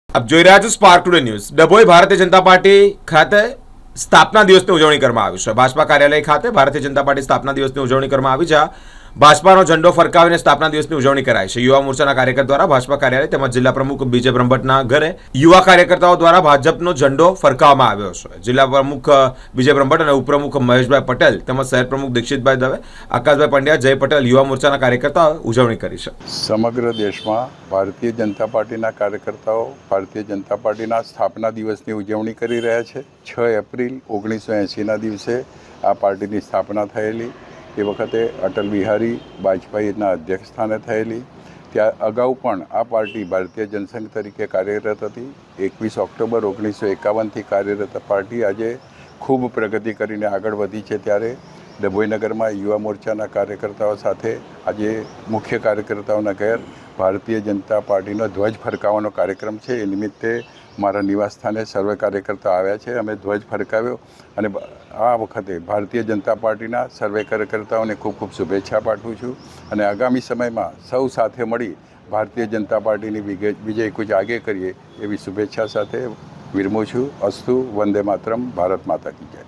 આપ જોઈ રહ્યા છો spark today news. Dabhoi Bharatiya Janata party ખાતે સ્થાપના દિવસની ઉજવણી કરવામાં આવી છે। ભાજપા કાર્યાલય ખાતે ભારતીય જનતા પાર્ટી સ્થાપના દિવસની ઉજવણી કરવામાં આવી છે। ભાજપાનો ઝંડો ફરકાવીને સ્થાપના દિવસની ઉજવણી કરાઈ છે। યુવા મોરચાના કાર્યકર દ્વારા ભાજપા કાર્યાલય તેમજ જિલ્લા પ્રમુખ બીજે બ્રહ્મભટ્ટના ઘરે યુવા કાર્યકર્તાઓ દ્વારા ભાજપનો ઝંડો ફરકાવવામાં આવ્યો છે। જિલ્લા પ્રમુખ બીજે બ્રહ્મભટ્ટ અને ઉપપ્રમુખ મહેશભાઈ પટેલ તેમજ શહેર પ્રમુખ દીક્ષિતભાઈ દવે, આકાશભાઈ પંડ્યા, જય પટેલ યુવા મોરચાના કાર્યકર્તાઓએ ઉજવણી કરી છે। સમગ્ર દેશમાં ભારતીય જનતા પાર્ટીના કાર્યકર્તાઓ ભારતીય જનતા પાર્ટીના સ્થાપના દિવસની ઉજવણી કરી રહ્યા છે। 6 એપ્રિલ 1980ના દિવસે આ પાર્ટીની સ્થાપના થયેલી। એ વખતે અટલ બિહારી વાજપેયીના અધ્યક્ષ સ્થાને થયેલી। ત્યાં અગાઉ પણ આ પાર્ટી ભારતીય જનસંઘ તરીકે કાર્યરત હતી। 21 ઓક્ટોબર 1951થી કાર્યરત પાર્ટી આજે ખૂબ પ્રગતિ કરીને આગળ વધી છે। ત્યારે ડભોઈ નગરમાં યુવા મોરચાના કાર્યકર્તાઓ સાથે આજે મુખ્ય કાર્યકર્તાઓના ઘેર ભારતીય જનતા પાર્ટીનો ધ્વજ ફરકાવવાનો કાર્યક્રમ છે। એ નિમિત્તે મારા નિવાસ સ્થાને સર્વે કાર્યકર્તાઓ આવ્યા છે। અમે ધ્વજ ફરકાવ્યો અને આ વખતે ભારતીય જનતા પાર્ટીના સર્વે કાર્યકર્તાઓને ખૂબ ખૂબ શુભેચ્છા પાઠવું છું અને આગામી સમયમાં સૌ સાથે મળી ભારતીય જનતા પાર્ટીની વિજય કુચ આગે કરીએ એવી શુભેચ્છા સાથે વિરમું છું। અસ્તુ, વંદે માતરમ, ભારત માતા કી જય।